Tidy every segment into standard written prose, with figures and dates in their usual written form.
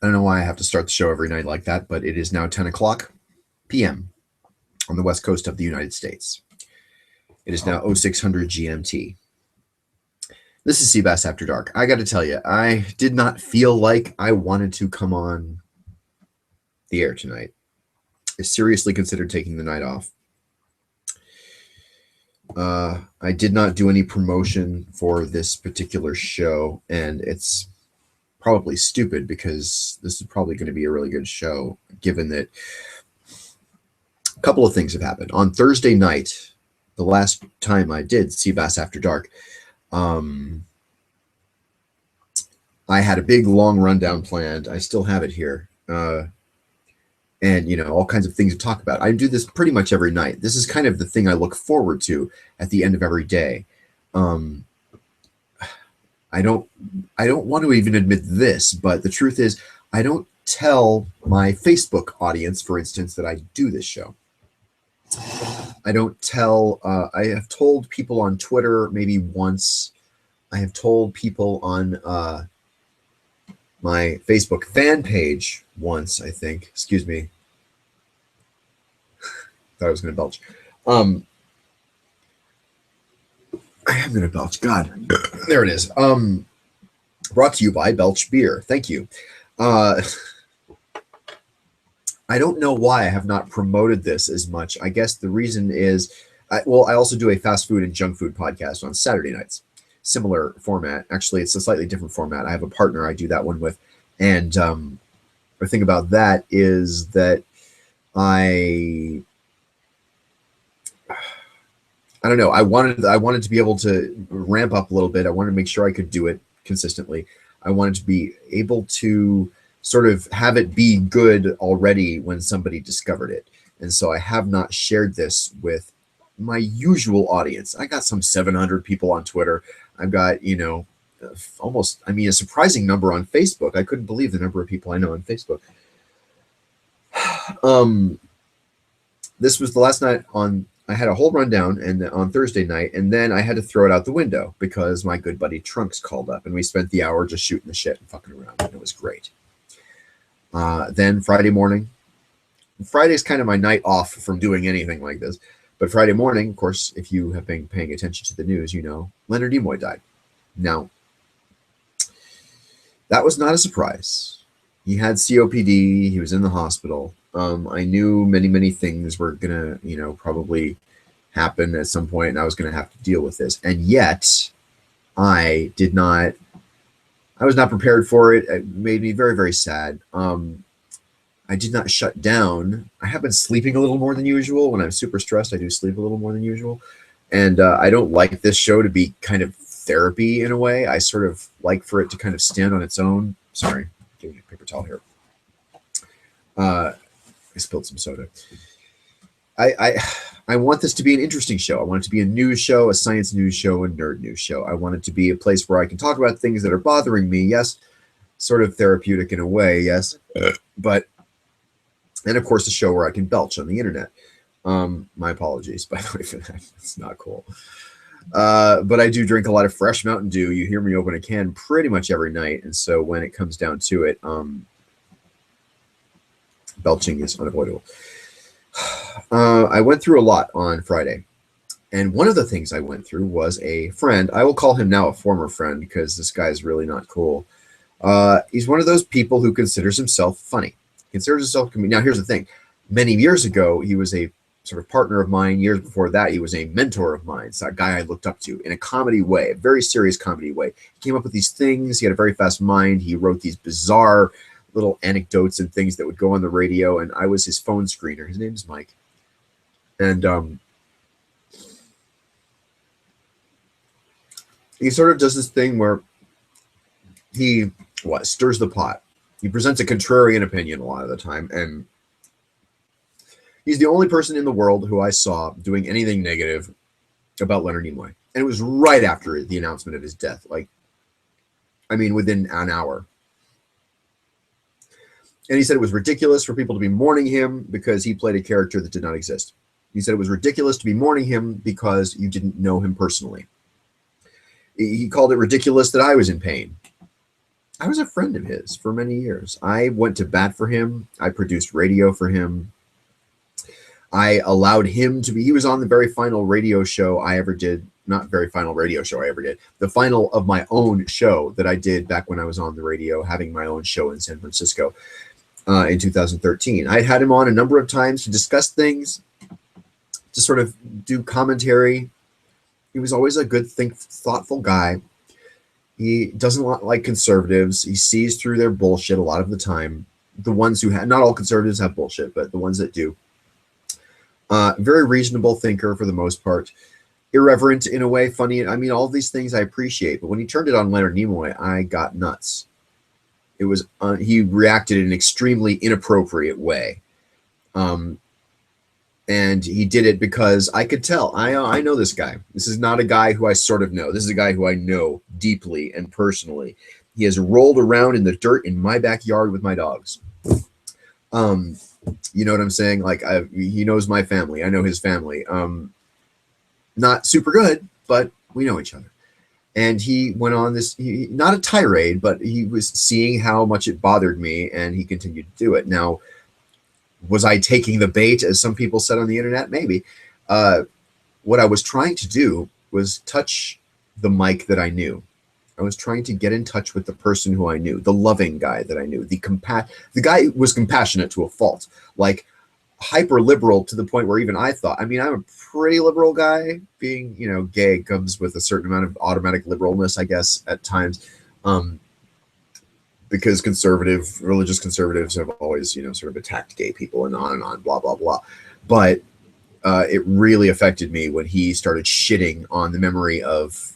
I don't know why I have to start the show every night like that, but it is now 10 o'clock p.m. on the west coast of the United States. It is now 0600 GMT. This is cBas After Dark. I got to tell you, I did not feel like I wanted to come on the air tonight. I seriously considered taking the night off. I did not do any promotion for this particular show, and it's probably stupid because this is probably going to be a really good show, given that a couple of things have happened. On Thursday night, the last time I did cBas After Dark, I had a big, long rundown planned. I still have it here. And, you know, all kinds of things to talk about. I do this pretty much every night. This is kind of the thing I look forward to at the end of every day. I don't want to even admit this, but the truth is I don't tell my Facebook audience, for instance, that I do this show. I don't tell, I have told people on Twitter maybe once. I have told people on my Facebook fan page once, I think. Excuse me. Thought I was going to belch. I am going to belch. God. There it is. Brought to you by Belch Beer. Thank you. I don't know why I have not promoted this as much. I guess the reason is, I also do a fast food and junk food podcast on Saturday nights. Similar format. Actually, it's a slightly different format. I have a partner I do that one with. And the thing about that is that I don't know. I wanted to be able to ramp up a little bit. I wanted to make sure I could do it consistently. I wanted to be able to sort of have it be good already when somebody discovered it. And so I have not shared this with my usual audience. I got some 700 people on Twitter. I've got, you know, almost, I mean, a surprising number on Facebook. I couldn't believe the number of people I know on Facebook. This was the last night I had a whole rundown and on Thursday night, and then I had to throw it out the window because my good buddy Trunks called up and we spent the hour just shooting the shit and fucking around, and it was great. Then Friday morning, Friday's kind of my night off from doing anything like this, but Friday morning, of course, if you have been paying attention to the news, you know, Leonard Nimoy died. Now, that was not a surprise. He had COPD. He was in the hospital. I knew many things were going to, you know, probably happen at some point, and I was going to have to deal with this. And yet, I was not prepared for it. It made me very, very sad. I did not shut down. I have been sleeping a little more than usual. When I'm super stressed, I do sleep a little more than usual. And I don't like this show to be kind of therapy in a way. I sort of like for it to kind of stand on its own. Sorry, give me a paper towel here. I spilled some soda. I want this to be an interesting show. I want it to be a news show, a science news show, a nerd news show. I want it to be a place where I can talk about things that are bothering me. Yes, sort of therapeutic in a way. Yes, but and of course a show where I can belch on the internet. My apologies, by the way, for that. It's not cool. But I do drink a lot of fresh Mountain Dew. You hear me open a can pretty much every night. And so when it comes down to it, belching is unavoidable. I went through a lot on Friday. And one of the things I went through was a friend. I will call him now a former friend because this guy is really not cool. He's one of those people who considers himself funny. Considers himself comedian. Now, here's the thing. Many years ago, he was a sort of partner of mine. Years before that, he was a mentor of mine. It's a guy I looked up to in a comedy way, a very serious comedy way. He came up with these things. He had a very fast mind. He wrote these bizarre little anecdotes and things that would go on the radio, and I was his phone screener. His name is Mike. And he sort of does this thing where he stirs the pot. He presents a contrarian opinion a lot of the time, and he's the only person in the world who I saw doing anything negative about Leonard Nimoy. And it was right after the announcement of his death. Like, I mean, within an hour. And he said it was ridiculous for people to be mourning him because he played a character that did not exist. He said it was ridiculous to be mourning him because you didn't know him personally. He called it ridiculous that I was in pain. I was a friend of his for many years. I went to bat for him. I produced radio for him. I allowed him to be, he was on the very final radio show I ever did, not very final radio show I ever did, the final of my own show that I did back when I was on the radio, having my own show in San Francisco in 2013. I had him on a number of times to discuss things, to sort of do commentary. He was always a good, thoughtful guy. He doesn't like conservatives. He sees through their bullshit a lot of the time. The ones who have, not all conservatives have bullshit, but the ones that do. Very reasonable thinker for the most part. Irreverent in a way, funny. I mean, all these things I appreciate. But when he turned it on Leonard Nimoy, I got nuts. It was he reacted in an extremely inappropriate way. And he did it because I could tell. I know this guy. This is not a guy who I sort of know. This is a guy who I know deeply and personally. He has rolled around in the dirt in my backyard with my dogs. You know what I'm saying? Like, he knows my family. I know his family. Not super good, but we know each other. And he went on this, not a tirade, but he was seeing how much it bothered me, and he continued to do it. Now, was I taking the bait, as some people said on the internet? Maybe. What I was trying to do was touch the Mike that I knew. I was trying to get in touch with the person who I knew, the loving guy that I knew, the guy who was compassionate to a fault, like hyper liberal to the point where even I thought, I mean, I'm a pretty liberal guy. Being, you know, gay comes with a certain amount of automatic liberalness, I guess, at times, because religious conservatives have always, you know, sort of attacked gay people and on, blah, blah, blah. But it really affected me when he started shitting on the memory of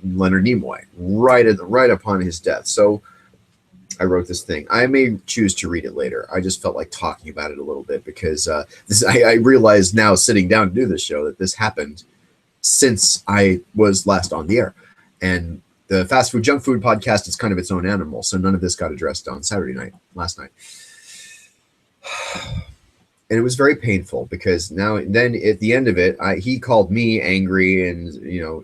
Leonard Nimoy right upon his death. So I wrote this thing. I may choose to read it later. I just felt like talking about it a little bit because I realized now, sitting down to do this show, that this happened since I was last on the air. And the Fast Food Junk Food podcast is kind of its own animal, so none of this got addressed on last night. And it was very painful because then at the end of it, he called me angry and, you know,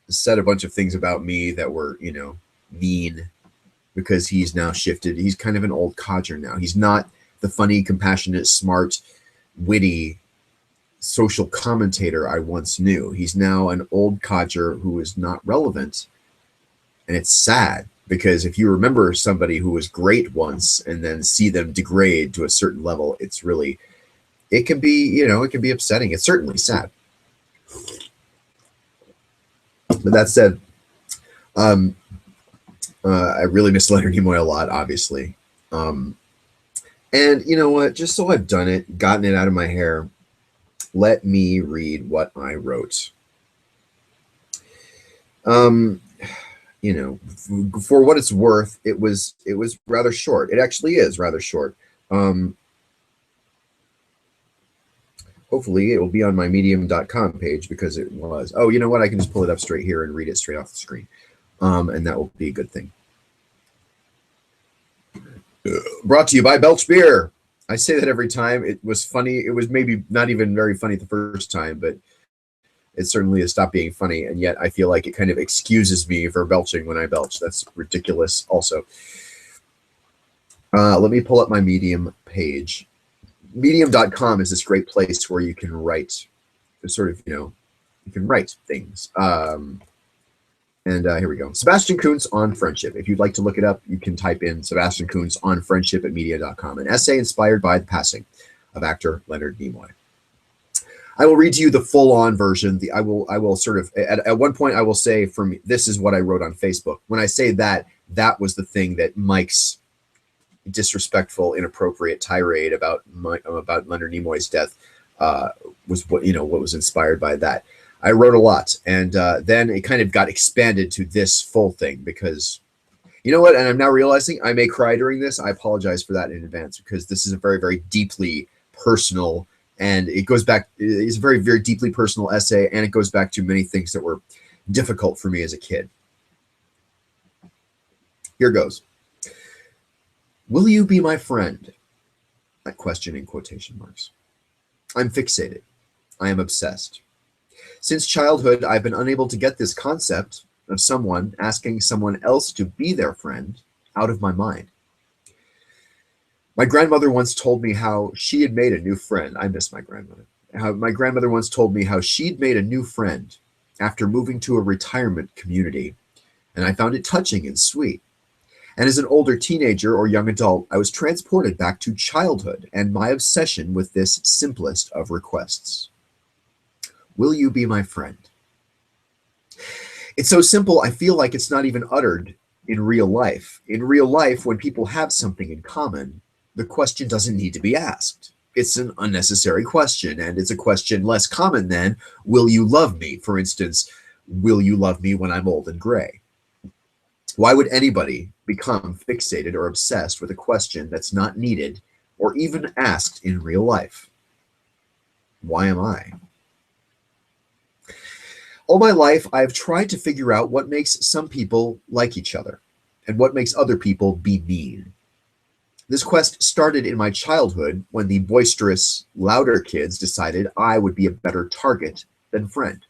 said a bunch of things about me that were, you know, mean, because he's now shifted. He's kind of an old codger now. He's not the funny, compassionate, smart, witty social commentator I once knew. He's now an old codger who is not relevant. And it's sad, because if you remember somebody who was great once and then see them degrade to a certain level, it can be, you know, it can be upsetting. It's certainly sad. But that said, I really miss Leonard Nimoy a lot, obviously. And you know what? Just so I've done it, gotten it out of my hair, let me read what I wrote. You know, for what it's worth, it was rather short. It actually is rather short. Hopefully it will be on my medium.com page, because it was. Oh, you know what? I can just pull it up straight here and read it straight off the screen. And that will be a good thing. Brought to you by Belch Beer. I say that every time. It was funny. It was maybe not even very funny the first time, but it certainly has stopped being funny. And yet I feel like it kind of excuses me for belching when I belch. That's ridiculous also. Let me pull up my Medium page. Medium.com is this great place where you can write, sort of, you know, you can write things. And here we go. Sebastian Kuntz on friendship. If you'd like to look it up, you can type in Sebastian Kuntz on friendship at media.com. An essay inspired by the passing of actor Leonard Nimoy. I will read to you the full-on version. I will sort of, at one point I will say, this is what I wrote on Facebook. When I say that was the thing that Mike's disrespectful, inappropriate tirade about Leonard Nimoy's death was what was inspired by that. I wrote a lot, and then it kind of got expanded to this full thing, because you know what? And I'm now realizing I may cry during this. I apologize for that in advance, because this is a very, very deeply personal, and it goes back. It's a very, very deeply personal essay, and it goes back to many things that were difficult for me as a kid. Here goes. Will you be my friend? That question in quotation marks. I'm fixated. I am obsessed. Since childhood, I've been unable to get this concept, of someone asking someone else to be their friend out of my mind. My grandmother once told me how she had made a new friend. I miss my grandmother. My grandmother once told me how she'd made a new friend after moving to a retirement community, and I found it touching and sweet. And as an older teenager or young adult, I was transported back to childhood and my obsession with this simplest of requests. Will you be my friend? It's so simple, I feel like it's not even uttered in real life. In real life, when people have something in common, the question doesn't need to be asked. It's an unnecessary question, and it's a question less common than, will you love me? For instance, will you love me when I'm old and gray? Why would anybody become fixated or obsessed with a question that's not needed or even asked in real life? Why am I? All my life, I've tried to figure out what makes some people like each other and what makes other people be mean. This quest started in my childhood when the boisterous, louder kids decided I would be a better target than friend.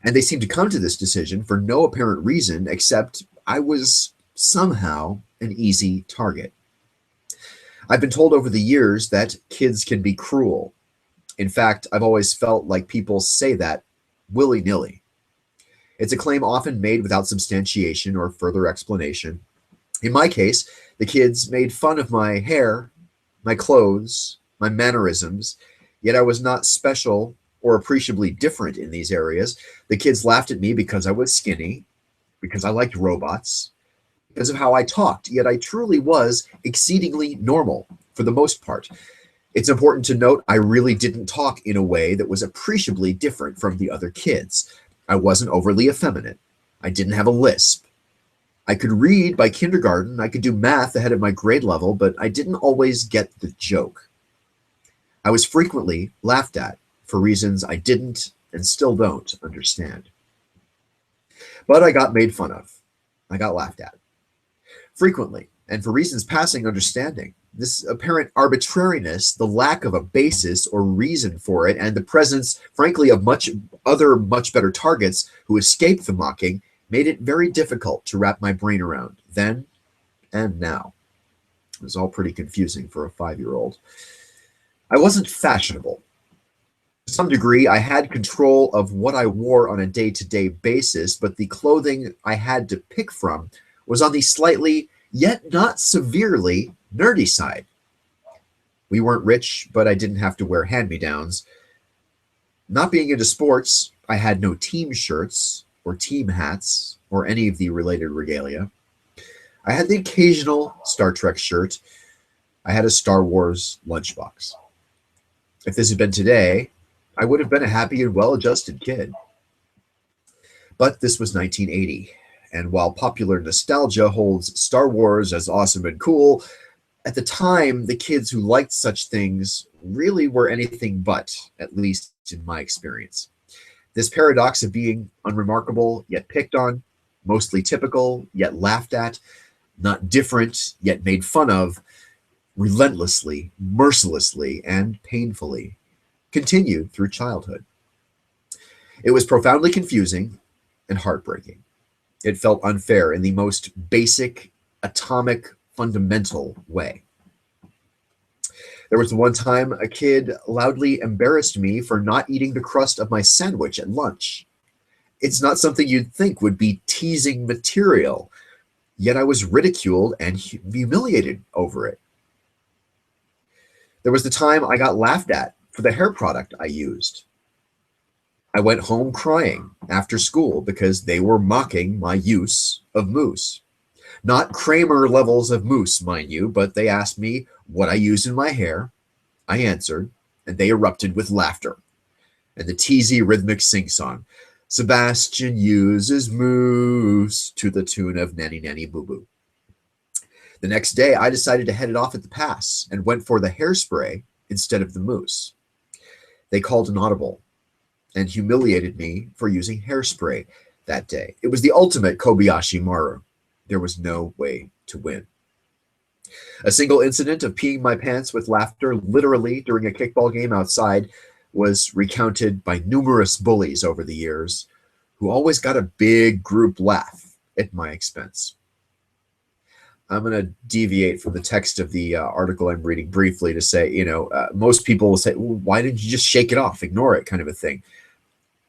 And they seemed to come to this decision for no apparent reason except I was somehow an easy target. I've been told over the years that kids can be cruel. In fact, I've always felt like people say that willy-nilly. It's a claim often made without substantiation or further explanation. In my case, the kids made fun of my hair, my clothes, my mannerisms, yet I was not special or appreciably different in these areas. The kids laughed at me because I was skinny, because I liked robots, because of how I talked, yet I truly was exceedingly normal for the most part. It's important to note I really didn't talk in a way that was appreciably different from the other kids. I wasn't overly effeminate. I didn't have a lisp. I could read by kindergarten, I could do math ahead of my grade level, but I didn't always get the joke. I was frequently laughed at for reasons I didn't and still don't understand. But I got made fun of. I got laughed at. Frequently, and for reasons passing understanding. This apparent arbitrariness, the lack of a basis or reason for it, and the presence, frankly, of much better targets who escaped the mocking, made it very difficult to wrap my brain around then and now. It was all pretty confusing for a 5-year-old. I wasn't fashionable. To some degree, I had control of what I wore on a day-to-day basis, but the clothing I had to pick from was on the slightly, yet not severely, nerdy side. We weren't rich, but I didn't have to wear hand-me-downs. Not being into sports, I had no team shirts or team hats or any of the related regalia. I had the occasional Star Trek shirt. I had a Star Wars lunchbox. If this had been today, I would have been a happy and well-adjusted kid. But this was 1980, and while popular nostalgia holds Star Wars as awesome and cool, at the time, the kids who liked such things really were anything but, at least in my experience. This paradox of being unremarkable, yet picked on, mostly typical, yet laughed at, not different, yet made fun of, relentlessly, mercilessly, and painfully, continued through childhood. It was profoundly confusing and heartbreaking. It felt unfair in the most basic, atomic, fundamental way. There was one time a kid loudly embarrassed me for not eating the crust of my sandwich at lunch. It's not something you'd think would be teasing material, yet I was ridiculed and humiliated over it. There was the time I got laughed at for the hair product I used. I went home crying after school because they were mocking my use of mousse. Not Kramer levels of mousse, mind you, but they asked me what I used in my hair. I answered, and they erupted with laughter and the teasy rhythmic sing-song. Sebastian uses mousse to the tune of Nanny Nanny Boo Boo. The next day, I decided to head it off at the pass and went for the hairspray instead of the mousse. They called an audible and humiliated me for using hairspray that day. It was the ultimate Kobayashi Maru. There was no way to win. A single incident of peeing my pants with laughter, literally during a kickball game outside, was recounted by numerous bullies over the years, who always got a big group laugh at my expense. I'm going to deviate from the text of the article I'm reading briefly to say, most people will say, well, why didn't you just shake it off, ignore it, kind of a thing.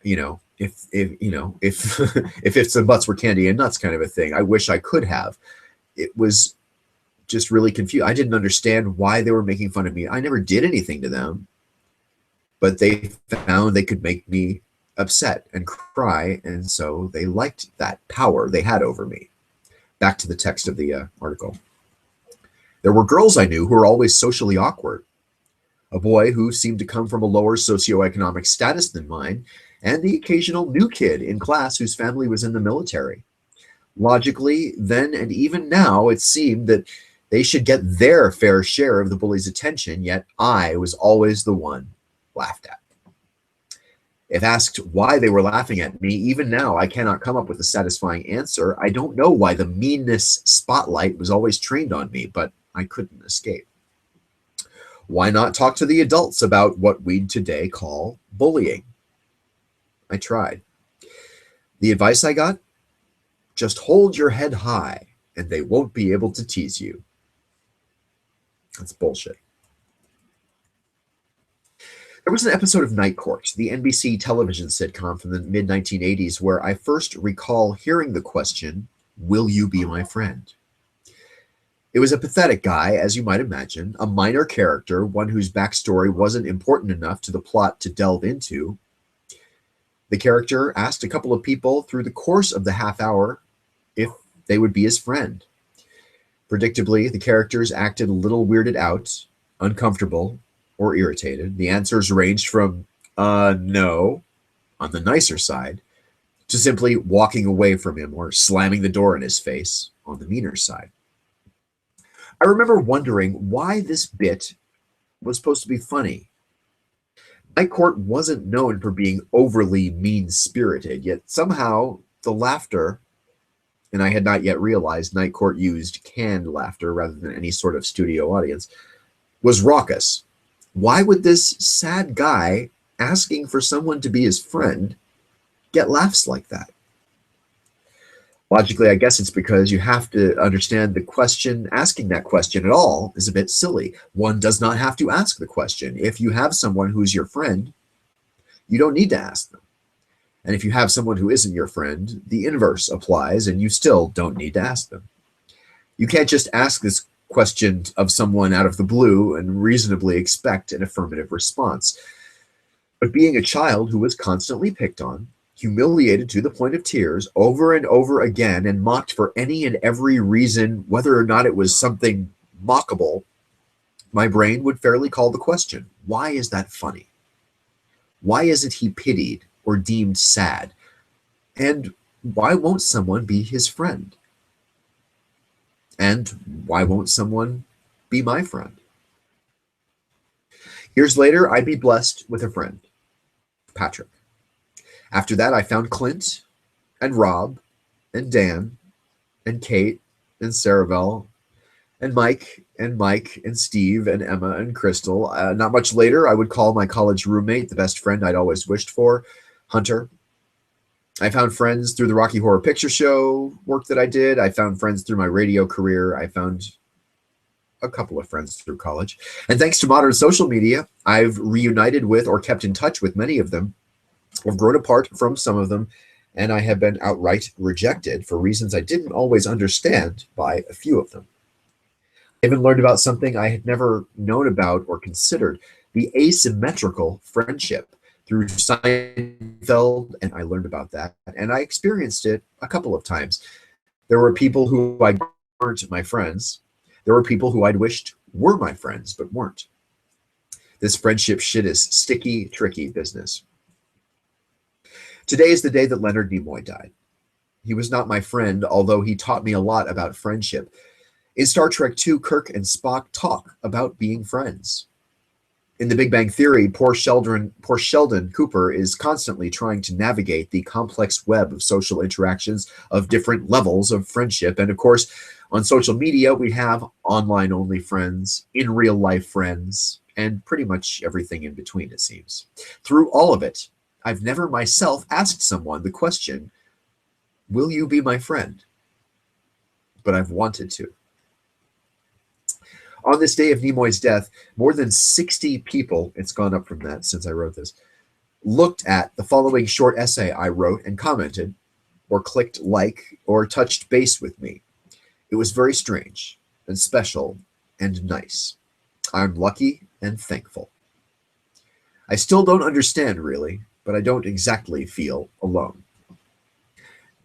If if ifs and buts were candy and nuts, kind of a thing. I wish I could have. It was just really confused. I didn't understand why they were making fun of me. I never did anything to them, but they found they could make me upset and cry, and so they liked that power they had over me. Back to the text of the article. There were girls I knew who were always socially awkward. A boy who seemed to come from a lower socioeconomic status than mine, and the occasional new kid in class whose family was in the military. Logically, then and even now, it seemed that they should get their fair share of the bully's attention, yet I was always the one laughed at. If asked why they were laughing at me, even now I cannot come up with a satisfying answer. I don't know why the meanness spotlight was always trained on me, but I couldn't escape. Why not talk to the adults about what we'd today call bullying? I tried. The advice I got? Just hold your head high and they won't be able to tease you. That's bullshit. There was an episode of Night Court, the NBC television sitcom from the mid-1980s, where I first recall hearing the question, "Will you be my friend?" It was a pathetic guy, as you might imagine, a minor character, one whose backstory wasn't important enough to the plot to delve into. The character asked a couple of people through the course of the half hour if they would be his friend. Predictably, the characters acted a little weirded out, uncomfortable, or irritated. The answers ranged from, no, on the nicer side, to simply walking away from him or slamming the door in his face on the meaner side. I remember wondering why this bit was supposed to be funny. Night Court wasn't known for being overly mean-spirited, yet somehow the laughter, and I had not yet realized Night Court used canned laughter rather than any sort of studio audience, was raucous. Why would this sad guy asking for someone to be his friend get laughs like that? Logically, I guess it's because you have to understand the question. Asking that question at all is a bit silly. One does not have to ask the question. If you have someone who's your friend, you don't need to ask them. And if you have someone who isn't your friend, the inverse applies and you still don't need to ask them. You can't just ask this question of someone out of the blue and reasonably expect an affirmative response. But being a child who was constantly picked on, humiliated to the point of tears over and over again, and mocked for any and every reason, whether or not it was something mockable, my brain would fairly call the question, why is that funny? Why isn't he pitied or deemed sad? And why won't someone be his friend? And why won't someone be my friend? Years later, I'd be blessed with a friend, Patrick. After that, I found Clint and Rob and Dan and Kate and Saravel and Mike and Steve and Emma and Crystal. Not much later, I would call my college roommate, the best friend I'd always wished for, Hunter. I found friends through the Rocky Horror Picture Show work that I did. I found friends through my radio career. I found a couple of friends through college. And thanks to modern social media, I've reunited with or kept in touch with many of them. I've grown apart from some of them, and I have been outright rejected for reasons I didn't always understand by a few of them. I even learned about something I had never known about or considered, the asymmetrical friendship. Through Seinfeld, and I learned about that, and I experienced it a couple of times. There were people who I weren't my friends. There were people who I'd wished were my friends, but weren't. This friendship shit is sticky, tricky business. Today is the day that Leonard Nimoy died. He was not my friend, although he taught me a lot about friendship. In Star Trek II, Kirk and Spock talk about being friends. In The Big Bang Theory, poor Sheldon Cooper is constantly trying to navigate the complex web of social interactions of different levels of friendship. And of course, on social media, we have online-only friends, in real-life friends, and pretty much everything in between, it seems. Through all of it, I've never myself asked someone the question, will you be my friend? But I've wanted to. On this day of Nimoy's death, more than 60 people, it's gone up from that since I wrote this, looked at the following short essay I wrote and commented, or clicked like, or touched base with me. It was very strange and special and nice. I'm lucky and thankful. I still don't understand, really, but I don't exactly feel alone.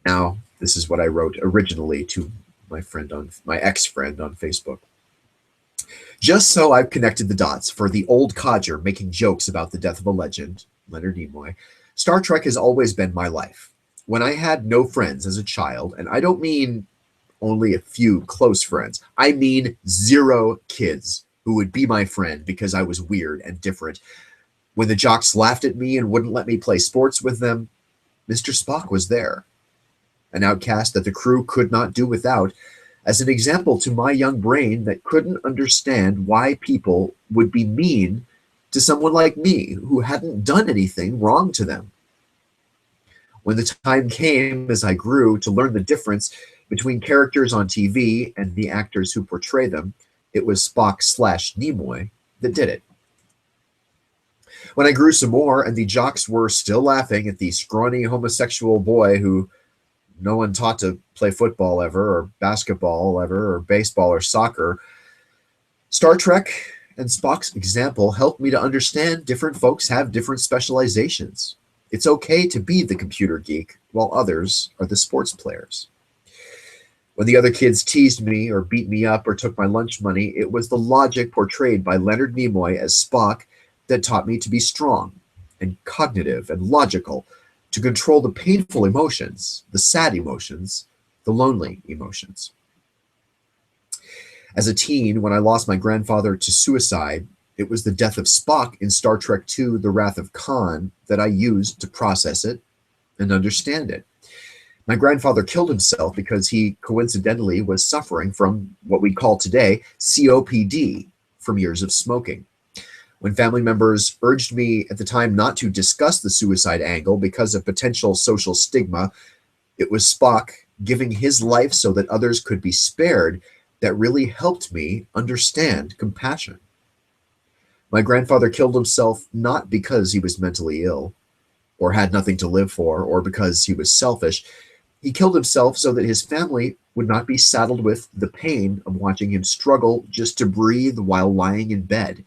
Now, this is what I wrote originally to my ex-friend on Facebook. Just so I've connected the dots for the old codger making jokes about the death of a legend, Leonard Nimoy, Star Trek has always been my life. When I had no friends as a child, and I don't mean only a few close friends, I mean 0 kids who would be my friend because I was weird and different. When the jocks laughed at me and wouldn't let me play sports with them, Mr. Spock was there. An outcast that the crew could not do without, as an example to my young brain that couldn't understand why people would be mean to someone like me who hadn't done anything wrong to them. When the time came, as I grew, to learn the difference between characters on TV and the actors who portray them, it was Spock/Nimoy that did it. When I grew some more and the jocks were still laughing at the scrawny homosexual boy who no one taught to play football ever, or basketball ever, or baseball or soccer, Star Trek and Spock's example helped me to understand different folks have different specializations. It's okay to be the computer geek while others are the sports players. When the other kids teased me or beat me up or took my lunch money, it was the logic portrayed by Leonard Nimoy as Spock that taught me to be strong and cognitive and logical, to control the painful emotions, the sad emotions, the lonely emotions. As a teen, when I lost my grandfather to suicide, it was the death of Spock in Star Trek II, The Wrath of Khan, that I used to process it and understand it. My grandfather killed himself because he coincidentally was suffering from what we call today COPD from years of smoking. When family members urged me at the time not to discuss the suicide angle because of potential social stigma, it was Spock giving his life so that others could be spared that really helped me understand compassion. My grandfather killed himself not because he was mentally ill or had nothing to live for or because he was selfish. He killed himself so that his family would not be saddled with the pain of watching him struggle just to breathe while lying in bed,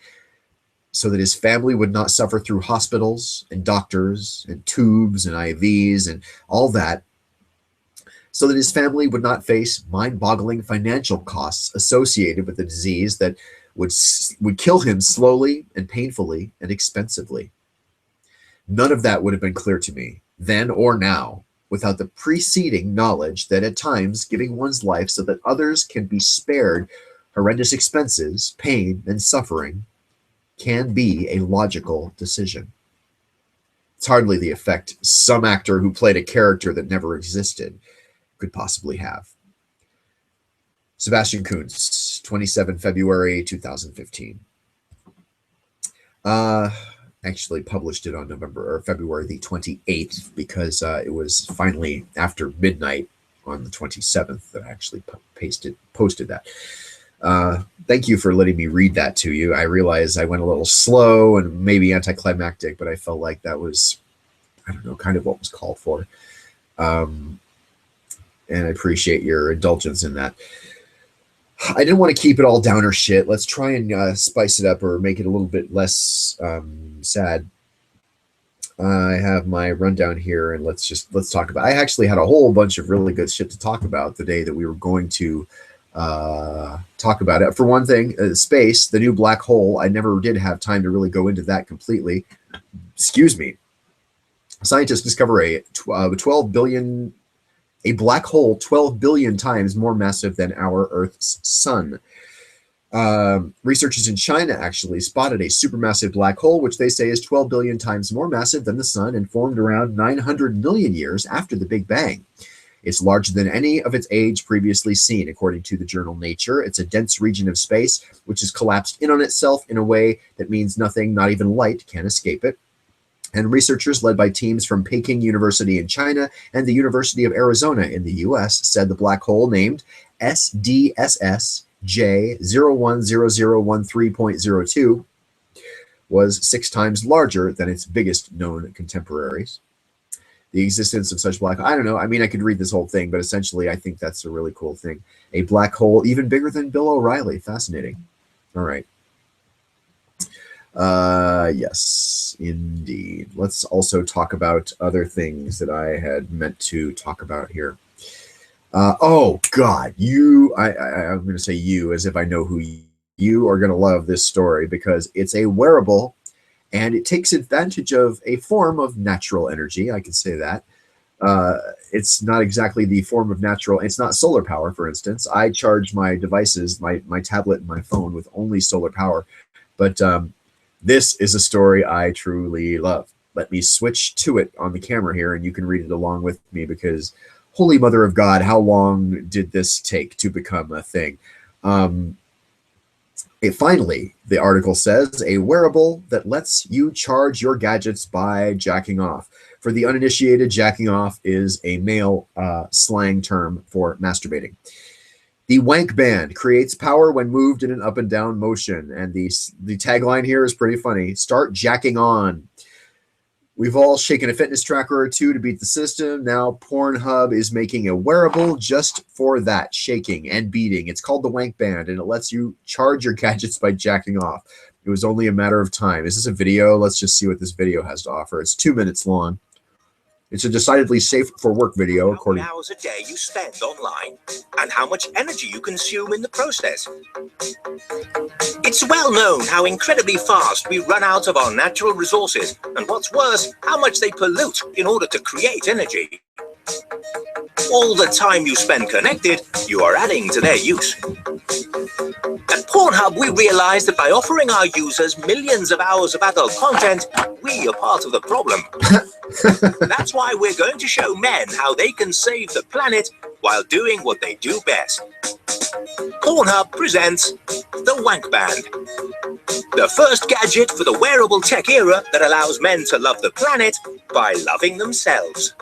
so that his family would not suffer through hospitals and doctors and tubes and IVs and all that, so that his family would not face mind-boggling financial costs associated with the disease that would kill him slowly and painfully and expensively. None of that would have been clear to me, then or now, without the preceding knowledge that at times giving one's life so that others can be spared horrendous expenses, pain, and suffering can be a logical decision. It's hardly the effect some actor who played a character that never existed could possibly have. Sebastian Kuntz, 27 February 2015. Actually published it on February the 28th because it was finally after midnight on the 27th that I actually posted that. Thank you for letting me read that to you. I realize I went a little slow and maybe anticlimactic, but I felt like that was, I don't know, kind of what was called for. And I appreciate your indulgence in that. I didn't want to keep it all downer shit. Let's try and spice it up or make it a little bit less sad. I have my rundown here, and let's talk about. I actually had a whole bunch of really good shit to talk about the day that we were going to talk about it. For one thing, space, the new black hole. I never did have time to really go into that completely. Excuse me. Scientists discover a black hole 12 billion times more massive than our Earth's sun. Researchers in China actually spotted a supermassive black hole, which they say is 12 billion times more massive than the sun and formed around 900 million years after the Big Bang. It's larger than any of its age previously seen, according to the journal Nature. It's a dense region of space, which has collapsed in on itself in a way that means nothing, not even light, can escape it. And researchers led by teams from Peking University in China and the University of Arizona in the US said the black hole named SDSS J010013.02 was 6 times larger than its biggest known contemporaries. The existence of such black, I don't know, I mean, I could read this whole thing, but essentially I think that's a really cool thing. A black hole even bigger than Bill O'Reilly. Fascinating. All right. Yes, indeed. Let's also talk about other things that I had meant to talk about here. Oh God, I'm going to say you as if I know who you are going to love this story, because it's a wearable and it takes advantage of a form of natural energy. I can say that. It's not exactly the form of natural. It's not solar power, for instance. I charge my devices, my tablet and my phone with only solar power. But this is a story I truly love. Let me switch to it on the camera here, and you can read it along with me, because holy mother of God, how long did this take to become a thing? Finally, the article says, a wearable that lets you charge your gadgets by jacking off. For the uninitiated, jacking off is a male slang term for masturbating. The wank band creates power when moved in an up and down motion. And the tagline here is pretty funny. Start jacking on. We've all shaken a fitness tracker or two to beat the system. Now Pornhub is making a wearable just for that, shaking and beating. It's called the wank band, and it lets you charge your gadgets by jacking off. It was only a matter of time. Is this a video? Let's just see what this video has to offer. It's 2 minutes long. It's a decidedly safe for work video, according. How many hours a day you spend online and how much energy you consume in the process. It's well known how incredibly fast we run out of our natural resources, and what's worse, how much they pollute in order to create energy. All the time you spend connected, you are adding to their use. At Pornhub, we realized that by offering our users millions of hours of adult content, we are part of the problem. That's why we're going to show men how they can save the planet while doing what they do best. Pornhub presents the Wank Band, the first gadget for the wearable tech era that allows men to love the planet by loving themselves.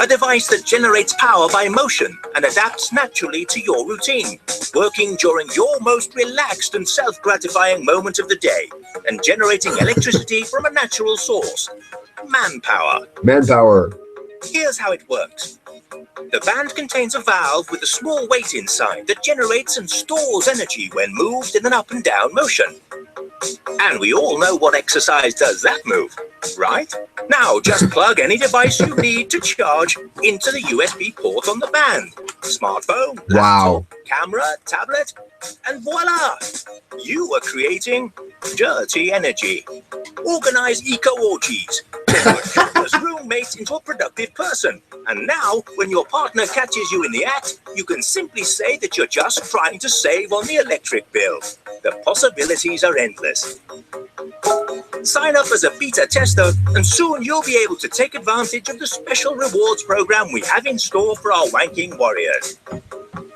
A device that generates power by motion and adapts naturally to your routine, working during your most relaxed and self-gratifying moment of the day, and generating electricity from a natural source. Manpower. Manpower. Here's how it works. The band contains a valve with a small weight inside that generates and stores energy when moved in an up and down motion. And we all know what exercise does that move, right? Now just plug any device you need to charge into the USB port on the band. Smartphone, laptop, camera, tablet, and voila! You are creating dirty energy. Organize eco-orgies. Turn your helpless roommate into a productive person. And now, when your partner catches you in the act, you can simply say that you're just trying to save on the electric bill. The possibilities are endless. Sign up as a beta tester, and soon you'll be able to take advantage of the special rewards program we have in store for our wanking warriors.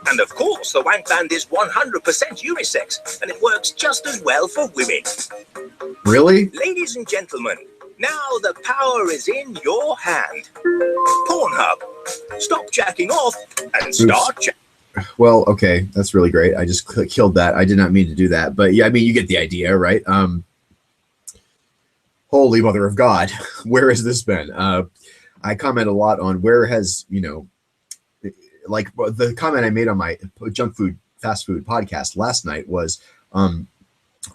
And of course, the Wank Band is 100% unisex, and it works just as well for women. Really? Ladies and gentlemen, now the power is in your hand. Pornhub. Stop jacking off and start jacking. Well, okay, that's really great. I just killed that. I did not mean to do that, but yeah, I mean, you get the idea, right? Holy mother of God, where has this been? I comment a lot on where has, like the comment I made on my junk food, fast food podcast last night was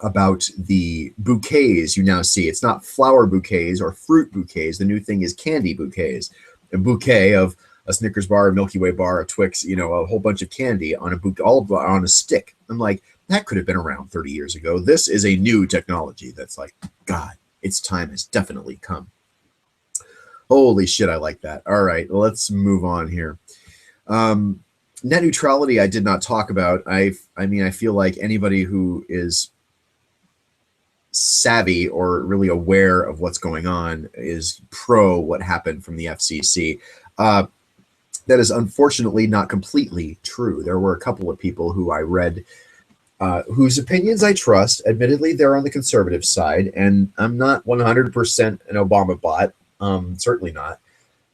about the bouquets you now see. It's not flower bouquets or fruit bouquets. The new thing is candy bouquets. A bouquet of a Snickers bar, a Milky Way bar, a Twix, a whole bunch of candy on a bouquet, all on a stick. I'm like, that could have been around 30 years ago. This is a new technology that's like, God, its time has definitely come. Holy shit, I like that. All right, let's move on here. Net neutrality I did not talk about. I mean, I feel like anybody who is savvy or really aware of what's going on is pro what happened from the FCC. That is unfortunately not completely true. There were a couple of people who I read whose opinions I trust. Admittedly, they're on the conservative side, and I'm not 100% an Obama bot. Certainly not.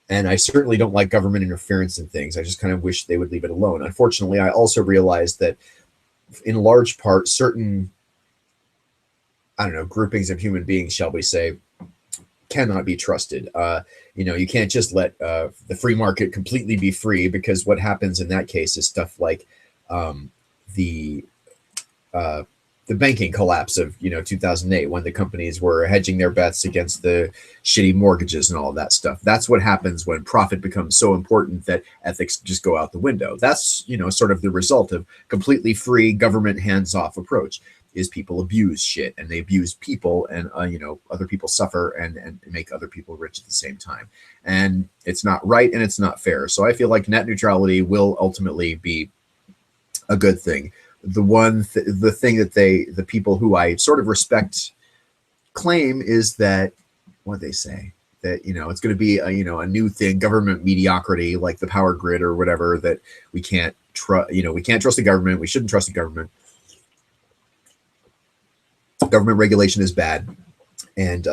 And I certainly don't like government interference in things. I just kind of wish they would leave it alone. Unfortunately, I also realized that in large part, certain, I don't know, groupings of human beings, shall we say, cannot be trusted. You can't just let the free market completely be free, because what happens in that case is stuff like the banking collapse of 2008, when the companies were hedging their bets against the shitty mortgages and all of that stuff. That's what happens when profit becomes so important that ethics just go out the window. That's sort of the result of completely free government hands-off approach. Is people abuse shit, and they abuse people, and other people suffer and make other people rich at the same time. And it's not right, and it's not fair. So I feel like net neutrality will ultimately be a good thing. The thing that the people who I sort of respect claim is that, what they say, that it's going to be a new thing, government mediocrity, like the power grid or whatever, that we can't trust. We can't trust the government. We shouldn't trust the government. Government regulation is bad, and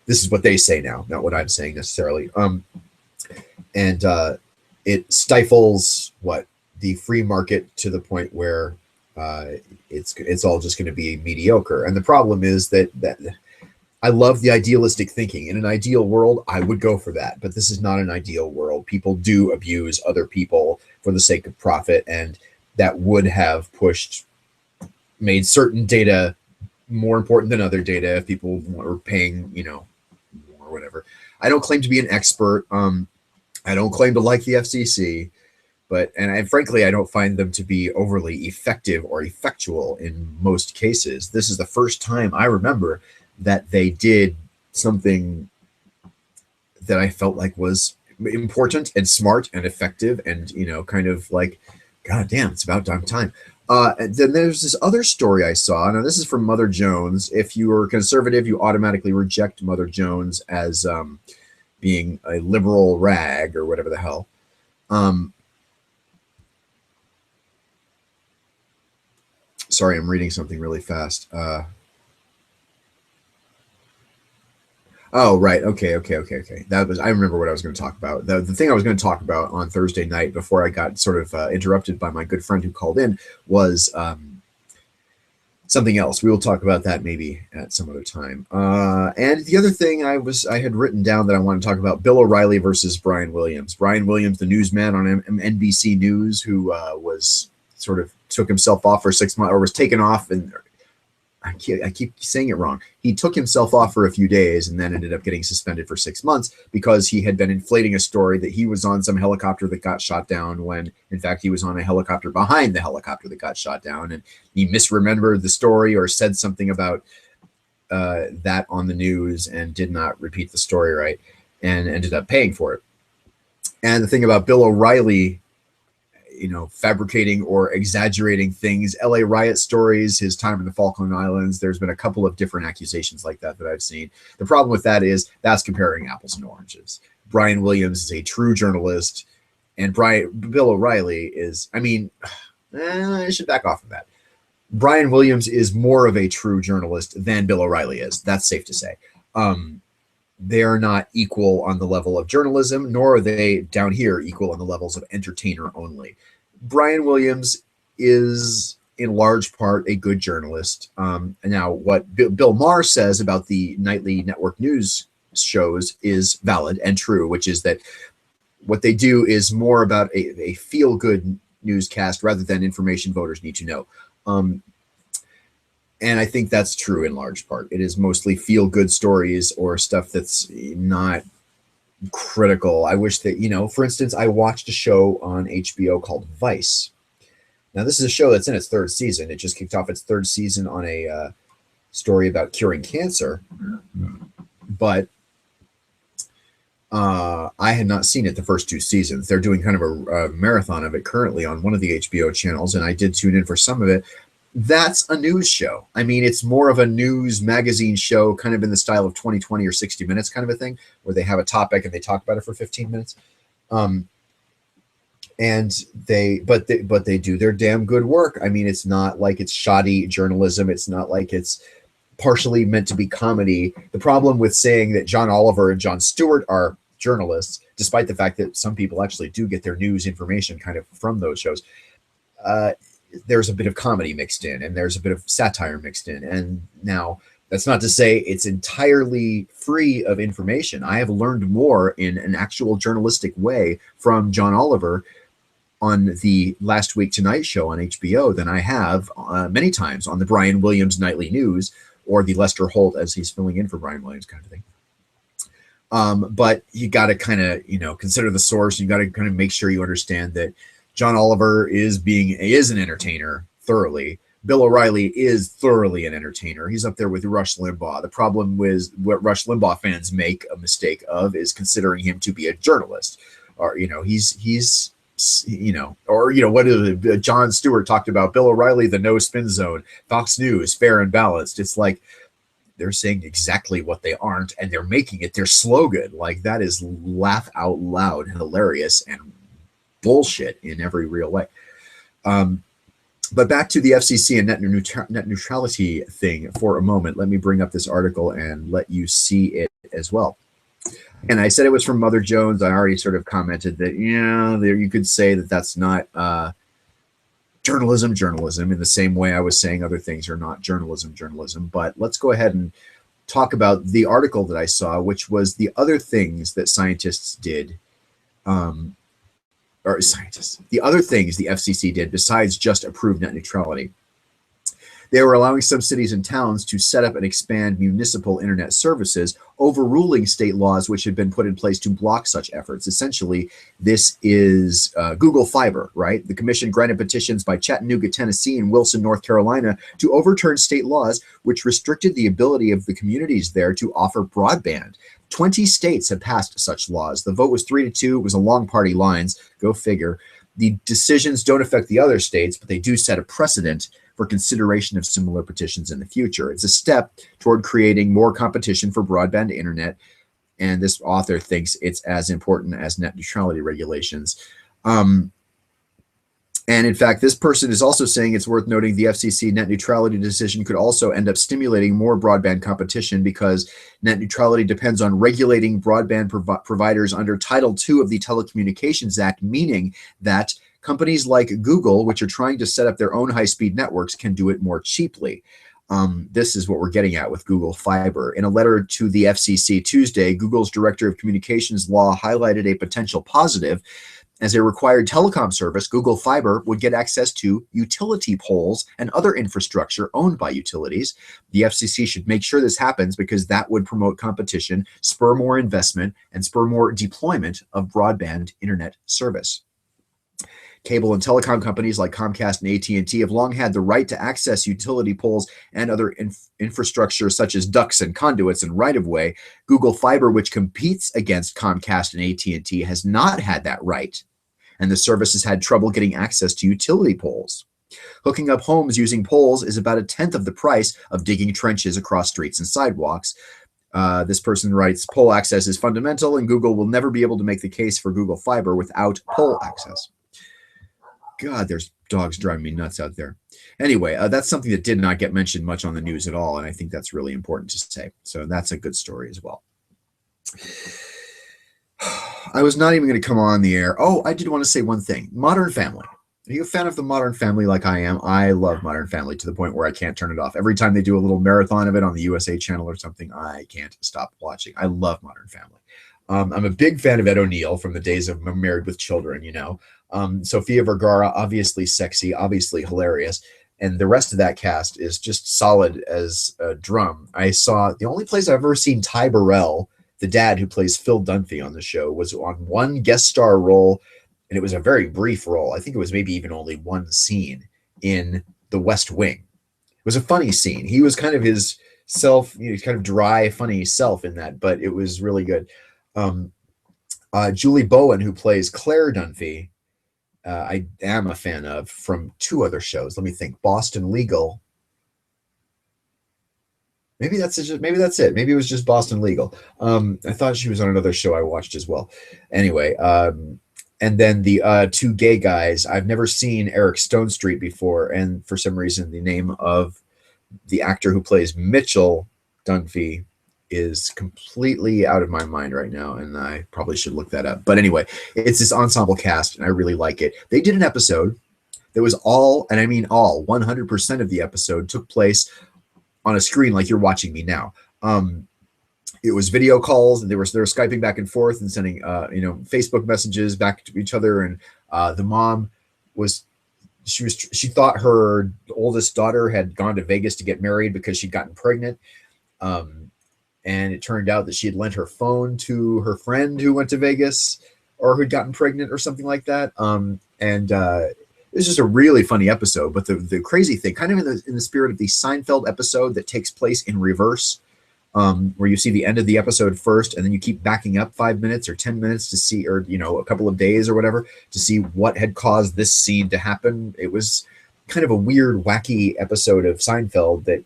this is what they say now, not what I'm saying necessarily. And it stifles the free market to the point where it's all just going to be mediocre. And the problem is that I love the idealistic thinking. In an ideal world, I would go for that, but this is not an ideal world. People do abuse other people for the sake of profit, and that would have made certain data more important than other data if people were paying, more or whatever. I don't claim to be an expert. I don't claim to like the FCC. And frankly, I don't find them to be overly effective or effectual in most cases. This is the first time I remember that they did something that I felt like was important and smart and effective, and kind of like, God damn, it's about damn time. And then there's this other story I saw. Now, this is from Mother Jones. If you are conservative, you automatically reject Mother Jones as being a liberal rag or whatever the hell. Sorry, I'm reading something really fast. Oh, right. Okay. I remember what I was going to talk about. The thing I was going to talk about on Thursday night, before I got sort of interrupted by my good friend who called in, was something else. We will talk about that maybe at some other time. And the other thing I had written down that I want to talk about: Bill O'Reilly versus Brian Williams. Brian Williams, the newsman on NBC News, who was sort of took himself off for 6 months, or was taken off, and I keep saying it wrong. He took himself off for a few days and then ended up getting suspended for 6 months because he had been inflating a story that he was on some helicopter that got shot down, when in fact he was on a helicopter behind the helicopter that got shot down. And he misremembered the story or said something about that on the news and did not repeat the story right, and ended up paying for it. And the thing about Bill O'Reilly, fabricating or exaggerating things, LA riot stories, his time in the Falkland Islands, there's been a couple of different accusations like that I've seen. The problem with that is that's comparing apples and oranges. Brian Williams is a true journalist, and Bill O'Reilly is, I should back off of that. Brian Williams is more of a true journalist than Bill O'Reilly is. That's safe to say. They are not equal on the level of journalism, nor are they down here equal on the levels of entertainer only. Brian Williams is in large part a good journalist. Now, what Bill Maher says about the nightly network news shows is valid and true, which is that what they do is more about a feel-good newscast rather than information voters need to know. And I think that's true in large part. It is mostly feel-good stories or stuff that's not critical. I wish that, for instance, I watched a show on HBO called Vice. Now, this is a show that's in its third season. It just kicked off its third season on a story about curing cancer. But I had not seen it the first 2 seasons. They're doing kind of a marathon of it currently on one of the HBO channels, and I did tune in for some of it. That's a news show. It's more of a news magazine show, kind of in the style of 20/20 or 60 Minutes kind of a thing, where they have a topic and they talk about it for 15 minutes. And and they do their damn good work. I mean, it's not like it's shoddy journalism. It's not like it's partially meant to be comedy. The problem with saying that John Oliver and Jon Stewart are journalists, despite the fact that some people actually do get their news information kind of from those shows, there's a bit of comedy mixed in, and there's a bit of satire mixed in. And now, that's not to say it's entirely free of information. I have learned more in an actual journalistic way from John Oliver on the Last Week Tonight show on HBO than I have many times on the Brian Williams Nightly News, or the Lester Holt as he's filling in for Brian Williams kind of thing. But you got to kind of, consider the source. You got to kind of make sure you understand that John Oliver is an entertainer thoroughly. Bill O'Reilly is thoroughly an entertainer. He's up there with Rush Limbaugh. The problem with what Rush Limbaugh fans make a mistake of is considering him to be a journalist. Or, he's what Jon Stewart talked about, Bill O'Reilly, the no spin zone, Fox News, fair and balanced. It's like they're saying exactly what they aren't, and they're making it their slogan. Like, that is laugh out loud hilarious and bullshit in every real way. But back to the FCC and net neutrality thing for a moment. Let me bring up this article and let you see it as well. And I said it was from Mother Jones. I already sort of commented that, you could say that that's not journalism in the same way I was saying other things are not journalism. But let's go ahead and talk about the article that I saw, which was the other things that scientists did. The other things the FCC did besides just approve net neutrality. They were allowing some cities and towns to set up and expand municipal internet services, overruling state laws which had been put in place to block such efforts. Essentially, this is Google Fiber, right? The commission granted petitions by Chattanooga, Tennessee, and Wilson, North Carolina, to overturn state laws which restricted the ability of the communities there to offer broadband. 20 states have passed such laws. The vote was 3-2. It was along party lines. Go figure. The decisions don't affect the other states, but they do set a precedent for consideration of similar petitions in the future. It's a step toward creating more competition for broadband internet, and this author thinks it's as important as net neutrality regulations. And in fact, this person is also saying it's worth noting the FCC net neutrality decision could also end up stimulating more broadband competition because net neutrality depends on regulating broadband providers under Title II of the Telecommunications Act, meaning that companies like Google, which are trying to set up their own high-speed networks, can do it more cheaply. This is what we're getting at with Google Fiber. In a letter to the FCC Tuesday, Google's Director of Communications Law highlighted a potential positive. As a required telecom service, Google Fiber would get access to utility poles and other infrastructure owned by utilities. The FCC should make sure this happens because that would promote competition, spur more investment, and spur more deployment of broadband internet service. Cable and telecom companies like Comcast and AT&T have long had the right to access utility poles and other infrastructure such as ducts and conduits and right-of-way. Google Fiber, which competes against Comcast and AT&T, has not had that right, and the service has had trouble getting access to utility poles. Hooking up homes using poles is about a tenth of the price of digging trenches across streets and sidewalks. This person writes, pole access is fundamental, and Google will never be able to make the case for Google Fiber without pole access. God, there's dogs driving me nuts out there. Anyway, that's something that did not get mentioned much on the news at all, and I think that's really important to say. So that's a good story as well. I was not even going to come on the air. Oh, I did want to say one thing. Modern Family. Are you a fan of the Modern Family like I am? I love Modern Family to the point where I can't turn it off. Every time they do a little marathon of it on the USA channel or something, I can't stop watching. I love Modern Family. I'm a big fan of Ed O'Neill from the days of Married with Children, Sofia Vergara, obviously sexy, obviously hilarious. And the rest of that cast is just solid as a drum. I saw the only place I've ever seen Ty Burrell, the dad who plays Phil Dunphy on the show, was on one guest star role, and it was a very brief role. I think it was maybe even only one scene in The West Wing. It was a funny scene. He was kind of his self, kind of dry, funny self in that, but it was really good. Julie Bowen, who plays Claire Dunphy, I am a fan of from two other shows. Let me think. Boston Legal. Maybe that's it. Maybe it was just Boston Legal. I thought she was on another show I watched as well. Anyway, And then the two gay guys. I've never seen Eric Stone Street before, and for some reason, the name of the actor who plays Mitchell Dunphy is completely out of my mind right now, and I probably should look that up. But anyway, it's this ensemble cast, and I really like it. They did an episode that was all, and I mean all, 100% of the episode took place on a screen like you're watching me now. It was video calls, and they were Skyping back and forth and sending Facebook messages back to each other. And the mom she thought her oldest daughter had gone to Vegas to get married because she'd gotten pregnant. And it turned out that she had lent her phone to her friend who went to Vegas or who'd gotten pregnant or something like that. It was just a really funny episode. But the crazy thing, kind of in the spirit of the Seinfeld episode that takes place in reverse, where you see the end of the episode first, and then you keep backing up 5 minutes or 10 minutes to see, or a couple of days or whatever, to see what had caused this scene to happen. It was kind of a weird, wacky episode of Seinfeld that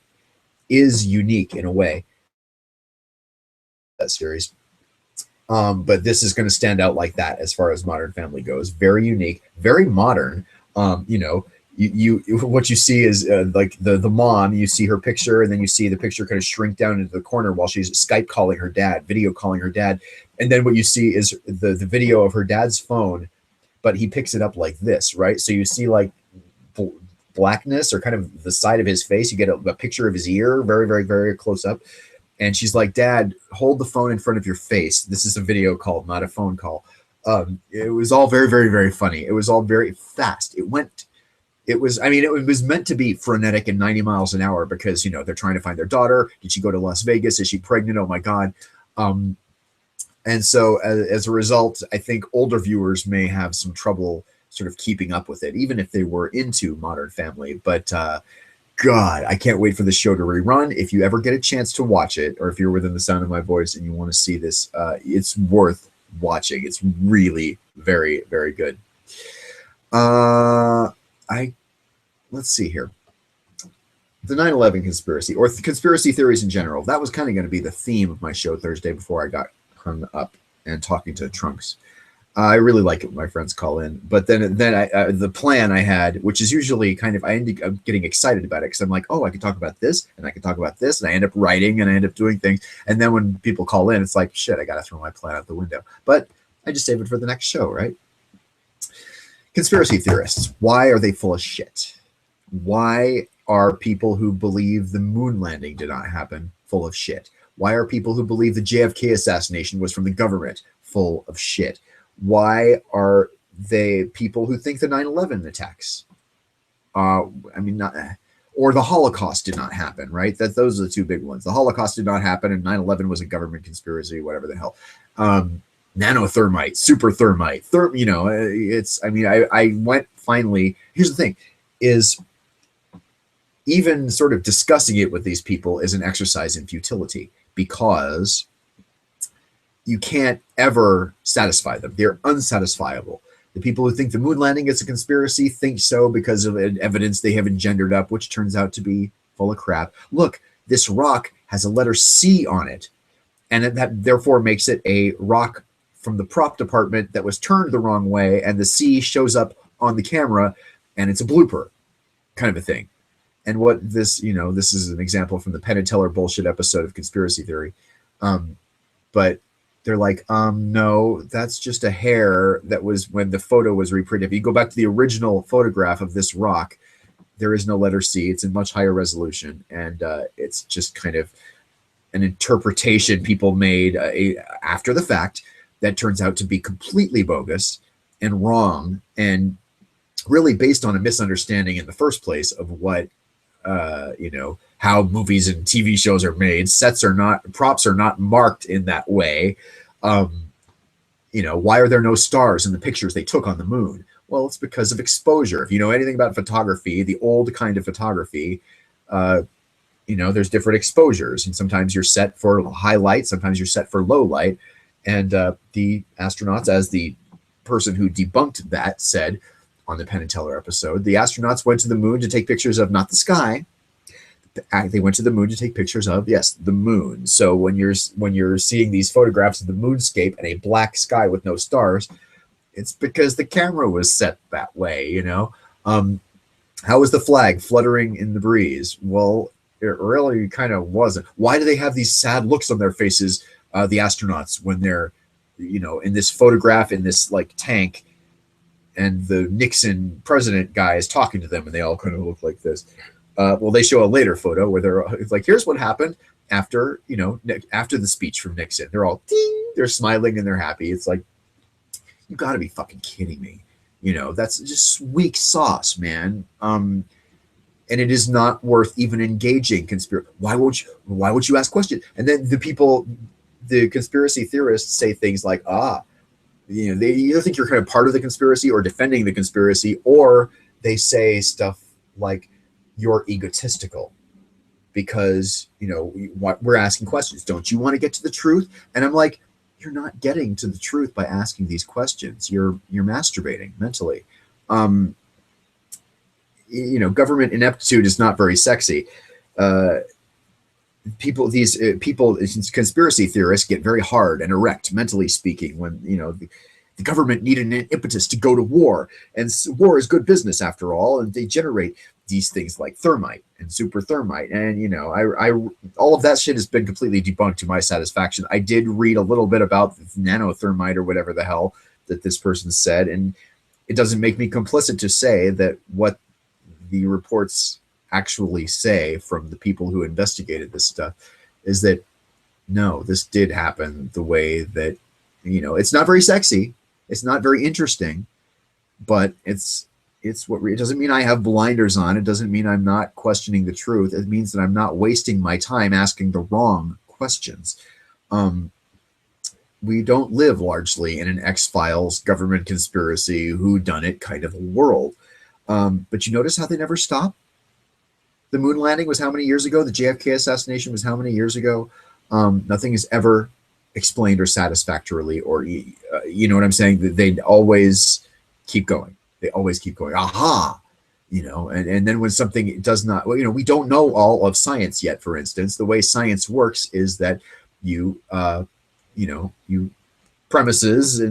is unique in a way. That series. But this is going to stand out like that as far as Modern Family goes. Very unique, very modern. You what you see is like the mom, you see her picture, and then you see the picture kind of shrink down into the corner while she's Skype calling her dad, video calling her dad. And then what you see is the video of her dad's phone, but he picks it up like this, right? So you see like blackness or kind of the side of his face. You get a picture of his ear, very, very, very close up. And she's like, "Dad, hold the phone in front of your face. This is a video call, not a phone call." It was all very, very, very funny. It was all very fast. It was meant to be frenetic and 90 miles an hour because, they're trying to find their daughter. Did she go to Las Vegas? Is she pregnant? Oh my God. And so as a result, I think older viewers may have some trouble sort of keeping up with it, even if they were into Modern Family. But God, I can't wait for the show to rerun. If you ever get a chance to watch it, or if you're within the sound of my voice and you want to see this, it's worth watching. It's really very, very good. Let's see here. The 9/11 conspiracy, or conspiracy theories in general. That was kind of going to be the theme of my show Thursday before I got hung up and talking to Trunks. I really like it when my friends call in, but then the plan I had, which is usually kind of, I end up getting excited about it because I'm like, oh, I can talk about this and I can talk about this, and I end up writing and I end up doing things. And then when people call in, it's like, shit, I got to throw my plan out the window. But I just save it for the next show, right? Conspiracy theorists, why are they full of shit? Why are people who believe the moon landing did not happen full of shit? Why are people who believe the JFK assassination was from the government full of shit? Why are they people who think the 9/11 attacks, or the Holocaust did not happen, right? Those are the two big ones. The Holocaust did not happen, and 9/11 was a government conspiracy, whatever the hell. Nanothermite, super thermite, I went finally. Here's the thing, is even sort of discussing it with these people is an exercise in futility, because you can't ever satisfy them. They're unsatisfiable. The people who think the moon landing is a conspiracy think so because of evidence they have engendered up, which turns out to be full of crap. Look, this rock has a letter C on it, and that therefore makes it a rock from the prop department that was turned the wrong way, and the C shows up on the camera, and it's a blooper kind of a thing. And what this, this is an example from the Penn and Teller bullshit episode of Conspiracy Theory. But they're like, no, that's just a hair that was when the photo was reprinted. If you go back to the original photograph of this rock, there is no letter C. It's in much higher resolution. And it's just kind of an interpretation people made after the fact that turns out to be completely bogus and wrong, and really based on a misunderstanding in the first place of what, how movies and TV shows are made. Props are not marked in that way. Why are there no stars in the pictures they took on the moon? Well, it's because of exposure. If you know anything about photography, the old kind of photography, there's different exposures, and sometimes you're set for high light, sometimes you're set for low light. And the astronauts, as the person who debunked that said on the Penn and Teller episode, the astronauts went to the moon to take pictures of not the sky. They went to the moon to take pictures of, yes, the moon. So when you're seeing these photographs of the moonscape and a black sky with no stars, It's because the camera was set that way, you know. How was the flag fluttering in the breeze? Well, it really kind of wasn't. Why do they have these sad looks on their faces, the astronauts, when they're, you know, in this photograph in this like tank, and the Nixon president guy is talking to them, and they all kind of look like this. Well, they show a later photo where they're like, here's what happened after, you know, after the speech from Nixon. They're all ding, they're smiling and they're happy. It's like, you got to be fucking kidding me. You know, that's just weak sauce, man. And it is not worth even engaging conspiracy. Why would you ask questions? And then the conspiracy theorists say things like, you know, they either think you're kind of part of the conspiracy or defending the conspiracy, or they say stuff like, you're egotistical because, you know, we're asking questions. Don't you want to get to the truth? And I'm like, you're not getting to the truth by asking these questions. You're masturbating mentally. You know, government ineptitude is not very sexy. Conspiracy theorists get very hard and erect, mentally speaking, when, you know, the government needed an impetus to go to war, and war is good business after all, and they generate these things like thermite and super thermite, and, you know, I all of that shit has been completely debunked to my satisfaction. I did read a little bit about nanothermite or whatever the hell that this person said, and it doesn't make me complicit to say that what the reports actually say from the people who investigated this stuff is that no, this did happen the way that, you know, it's not very sexy, it's not very interesting, but it's what it doesn't mean I have blinders on. It doesn't mean I'm not questioning the truth. It means that I'm not wasting my time asking the wrong questions. We don't live largely in an X-Files government conspiracy whodunit kind of a world. But you notice how they never stop? The moon landing was how many years ago? The JFK assassination was how many years ago? Nothing is ever explained or satisfactorily, or, you know what I'm saying? They always keep going. They always keep going. Aha! You know, and then when something does not, well, you know, we don't know all of science yet, for instance. The way science works is that you premises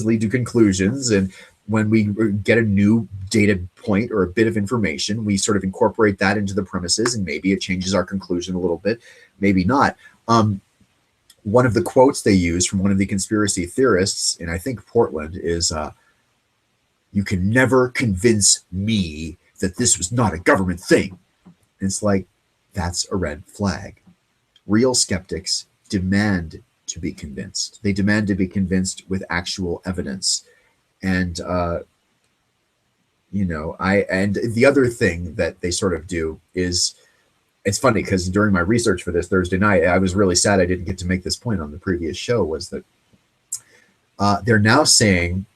lead to conclusions, and when we get a new data point or a bit of information, we sort of incorporate that into the premises, and maybe it changes our conclusion a little bit, maybe not. One of the quotes they use from one of the conspiracy theorists in, I think, Portland is, you can never convince me that this was not a government thing. And it's like, that's a red flag. Real skeptics demand to be convinced. They demand to be convinced with actual evidence. And, you know, and the other thing that they sort of do is, it's funny because during my research for this Thursday night, I was really sad I didn't get to make this point on the previous show, was that they're now saying,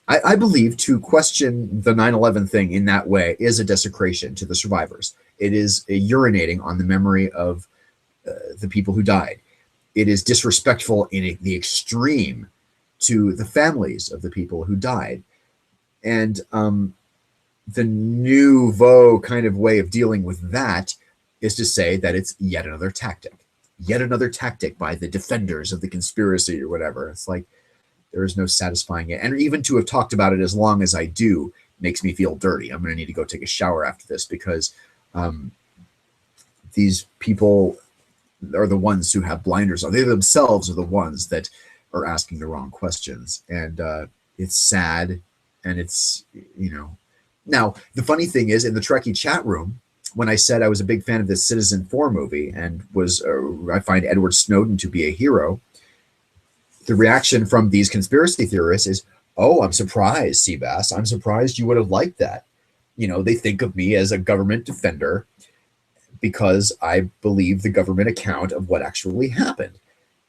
I believe to question the 9/11 thing in that way is a desecration to the survivors. It is a urinating on the memory of the people who died. It is disrespectful in the extreme to the families of the people who died. And the nouveau kind of way of dealing with that is to say that it's yet another tactic by the defenders of the conspiracy or whatever. It's like, there is no satisfying it. And even to have talked about it as long as I do makes me feel dirty. I'm going to need to go take a shower after this, because these people are the ones who have blinders on. They themselves are the ones that are asking the wrong questions. And it's sad. And it's, you know, now the funny thing is, in the Trekkie chat room, when I said I was a big fan of this Citizen 4 movie and was, I find Edward Snowden to be a hero, the reaction from these conspiracy theorists is, oh, I'm surprised, cBas. I'm surprised you would have liked that. You know, they think of me as a government defender because I believe the government account of what actually happened.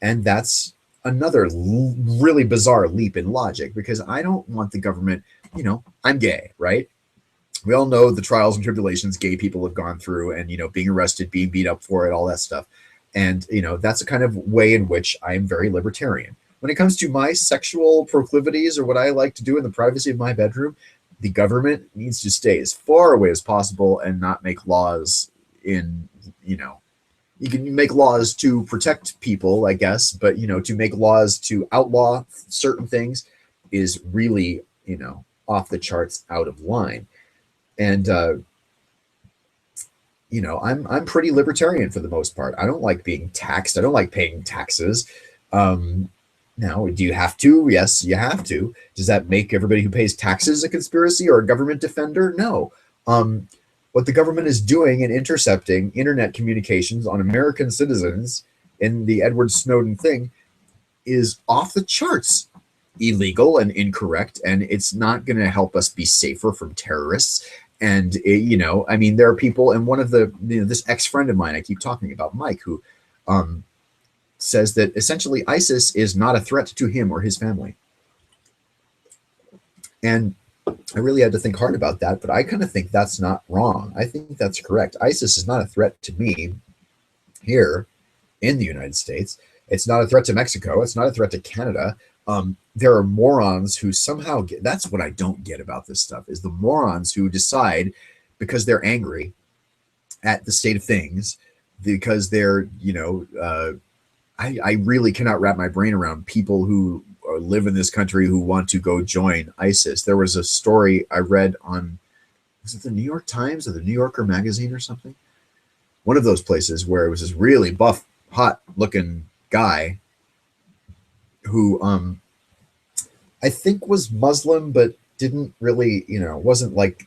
And that's another really bizarre leap in logic, because I don't want the government, you know, I'm gay, right? We all know the trials and tribulations gay people have gone through, and, you know, being arrested, being beat up for it, all that stuff. And, you know, that's a kind of way in which I am very libertarian. When it comes to my sexual proclivities or what I like to do in the privacy of my bedroom, the government needs to stay as far away as possible and not make laws in, you know, you can make laws to protect people, I guess, but, you know, to make laws to outlaw certain things, is really, you know, off the charts, out of line. And you know, I'm pretty libertarian for the most part. I don't like being taxed. I don't like paying taxes. Now, do you have to? Yes, you have to. Does that make everybody who pays taxes a conspiracy or a government defender? No. What the government is doing in intercepting internet communications on American citizens in the Edward Snowden thing is off the charts illegal and incorrect, and it's not going to help us be safer from terrorists. And you know, I mean, there are people, and one of the, you know, this ex-friend of mine I keep talking about, Mike, who says that essentially ISIS is not a threat to him or his family. And I really had to think hard about that, but I kind of think that's not wrong. I think that's correct. ISIS is not a threat to me here in the United States. It's not a threat to Mexico. It's not a threat to Canada. There are morons who somehow get, that's what I don't get about this stuff, is the morons who decide, because they're angry at the state of things, because they're, you know, I really cannot wrap my brain around people who live in this country who want to go join ISIS. There was a story I read on, was it the New York Times or the New Yorker magazine or something? One of those places where it was this really buff, hot looking guy who I think was Muslim, but didn't really, you know, wasn't like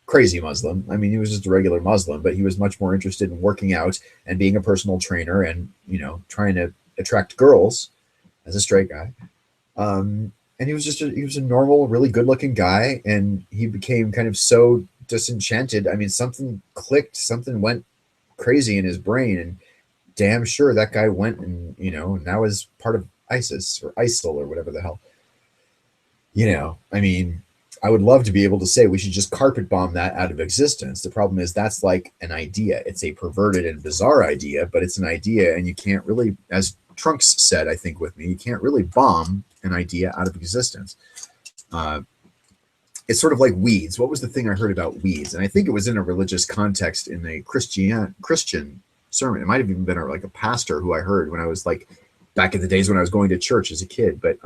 crazy Muslim. I mean, he was just a regular Muslim, but he was much more interested in working out and being a personal trainer and, you know, trying to attract girls as a straight guy. And he was just he was a normal, really good looking guy, and he became kind of so disenchanted. I mean, something clicked, something went crazy in his brain, and damn sure that guy went and, you know, now is part of ISIS or ISIL or whatever the hell. You know, I mean, I would love to be able to say we should just carpet bomb that out of existence. The problem is that's like an idea. It's a perverted and bizarre idea, but it's an idea, and you can't really, as Trunks said, I think with me, you can't really bomb an idea out of existence. It's sort of like weeds. What was the thing I heard about weeds? And I think it was in a religious context in a Christian sermon. It might have even been like a pastor who I heard when I was like back in the days when I was going to church as a kid. But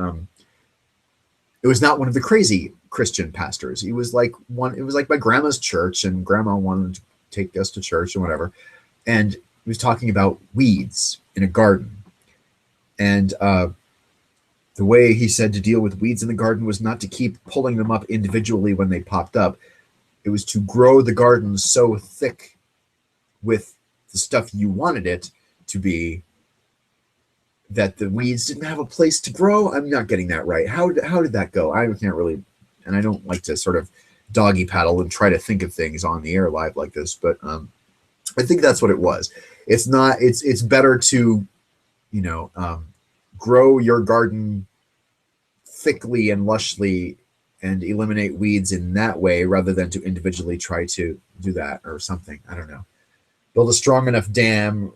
it was not one of the crazy Christian pastors. He was like one, it was like my grandma's church, and grandma wanted to take us to church and whatever. And he was talking about weeds in a garden. And the way he said to deal with weeds in the garden was not to keep pulling them up individually when they popped up. It was to grow the garden so thick with the stuff you wanted it to be that the weeds didn't have a place to grow. I'm not getting that right. How did that go? I can't really, and I don't like to sort of doggy paddle and try to think of things on the air live like this, but I think that's what it was. It's not, it's better to, you know, grow your garden thickly and lushly and eliminate weeds in that way rather than to individually try to do that or something. I don't know. Build a strong enough dam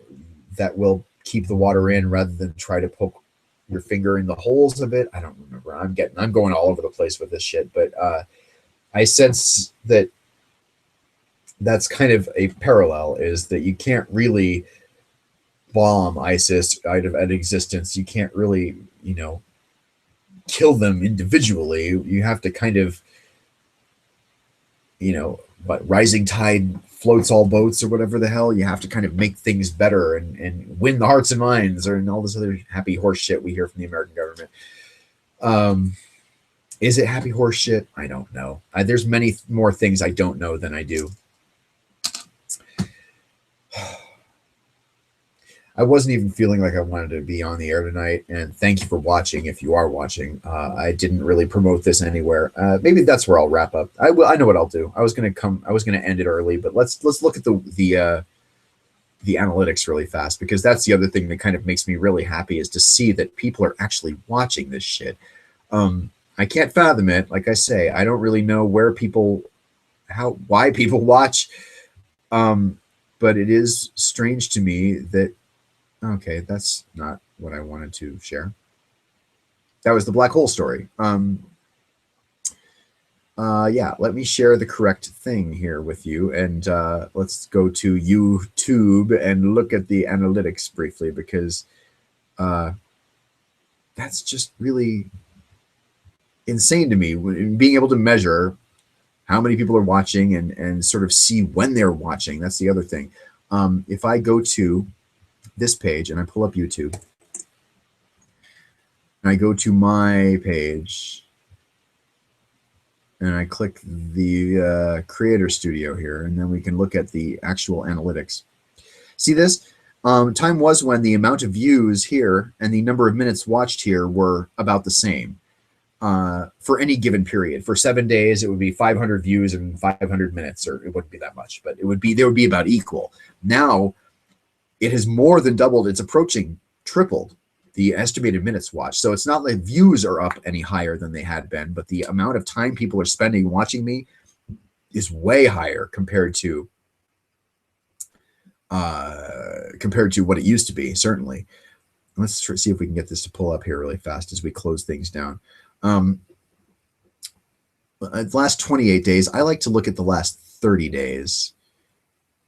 that will keep the water in rather than try to poke your finger in the holes of it. I don't remember. I'm going all over the place with this shit, but I sense that that's kind of a parallel, is that you can't really bomb ISIS out of existence. You can't really, you know, kill them individually. You have to kind of, you know, but rising tide floats all boats or whatever the hell. You have to kind of make things better and win the hearts and minds, or and all this other happy horse shit we hear from the American government. Is it happy horse shit? I don't know. There's many more things I don't know than I do. I wasn't even feeling like I wanted to be on the air tonight, and thank you for watching. If you are watching, I didn't really promote this anywhere. Maybe that's where I'll wrap up. I know what I'll do. I was gonna end it early, but let's look at the analytics really fast, because that's the other thing that kind of makes me really happy, is to see that people are actually watching this shit. I can't fathom it. Like I say, I don't really know why people watch, but it is strange to me that. Okay, that's not what I wanted to share. That was the black hole story. Yeah, let me share the correct thing here with you, and let's go to YouTube and look at the analytics briefly, because that's just really insane to me, being able to measure how many people are watching and sort of see when they're watching. That's the other thing. If I go to this page and I pull up YouTube, and I go to my page, and I click the Creator Studio here, and then we can look at the actual analytics. See this? Time was when the amount of views here and the number of minutes watched here were about the same for any given period. For 7 days, it would be 500 views and 500 minutes, or it wouldn't be that much, but they would be about equal. Now, it has more than doubled. It's approaching tripled the estimated minutes watched. So it's not like views are up any higher than they had been, but the amount of time people are spending watching me is way higher compared to what it used to be, certainly. Let's see if we can get this to pull up here really fast as we close things down. The last 28 days, I like to look at the last 30 days.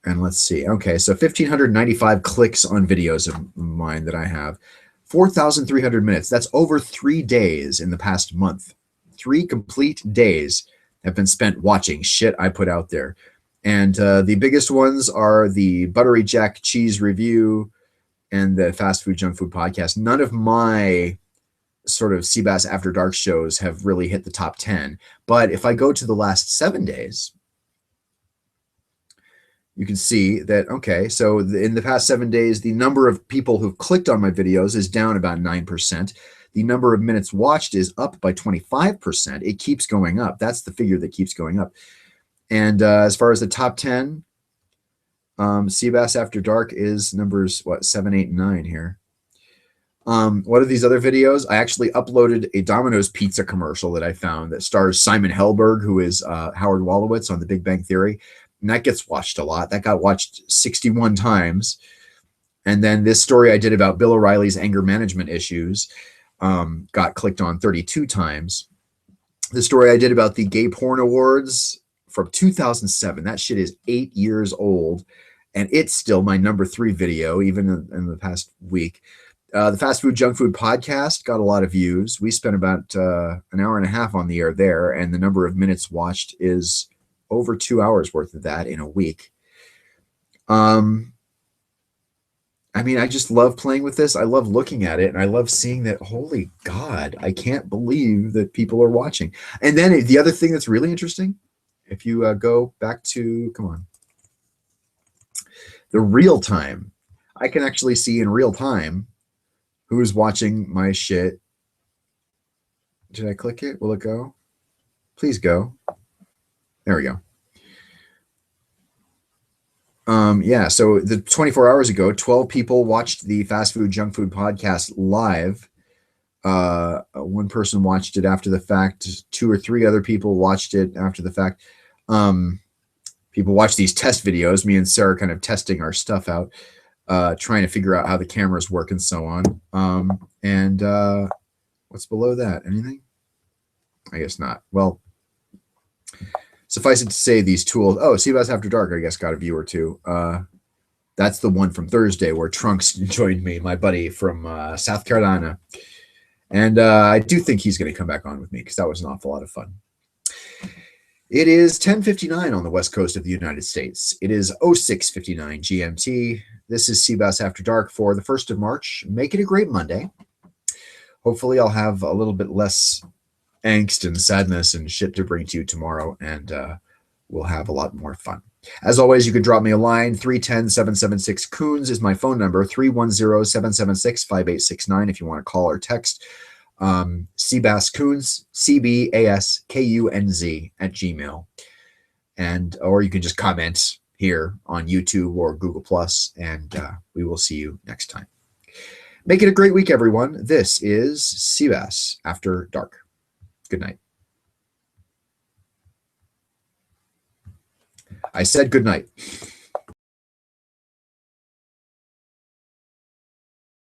And let's see. Okay, so 1,595 clicks on videos of mine that I have. 4,300 minutes. That's over 3 days in the past month. 3 complete days have been spent watching shit I put out there. And the biggest ones are the Buttery Jack Cheese Review and the Fast Food Junk Food Podcast. None of my sort of cBaS After Dark shows have really hit the top 10. But if I go to the last 7 days, you can see that, okay, so in the past 7 days, the number of people who've clicked on my videos is down about 9%. The number of minutes watched is up by 25%. It keeps going up. That's the figure that keeps going up. And as far as the top 10, cBaS After Dark is numbers, 7, 8, and 9 here. What are these other videos? I actually uploaded a Domino's pizza commercial that I found that stars Simon Helberg, who is Howard Wolowitz on The Big Bang Theory. And that gets watched a lot. That got watched 61 times. And then this story I did about Bill O'Reilly's anger management issues got clicked on 32 times. The story I did about the Gay Porn Awards from 2007, that shit is 8 years old. And it's still my number 3 video, even in the past week. The Fast Food Junk Food Podcast got a lot of views. We spent about an hour and a half on the air there, and the number of minutes watched is over 2 hours worth of that in a week. I mean, I just love playing with this. I love looking at it, and I love seeing that, holy God, I can't believe that people are watching. And then the other thing that's really interesting, if you go back to, come on, the real time, I can actually see in real time who is watching my shit. Did I click it? Will it go? Please go. There we go. Yeah, so the 24 hours ago, 12 people watched the Fast Food Junk Food Podcast live. One person watched it after the fact. 2 or 3 other people watched it after the fact. People watch these test videos. Me and Sarah kind of testing our stuff out, trying to figure out how the cameras work and so on. And what's below that? Anything? I guess not. Well, suffice it to say, these tools. Oh, cBaS After Dark, I guess, got a view or 2. That's the one from Thursday where Trunks joined me, my buddy from South Carolina. And I do think he's going to come back on with me because that was an awful lot of fun. It is 10:59 on the west coast of the United States. It is 06:59 GMT. This is cBaS After Dark for the 1st of March. Make it a great Monday. Hopefully I'll have a little bit less angst and sadness and shit to bring to you tomorrow, and we'll have a lot more fun. As always, you can drop me a line. 310-776-COONS is my phone number. 310-776-5869 if you want to call or text. cBas Coons, cBasKunz @gmail. And or you can just comment here on YouTube or Google+, and we will see you next time. Make it a great week, everyone. This is cBas After Dark. Good night. I said good night.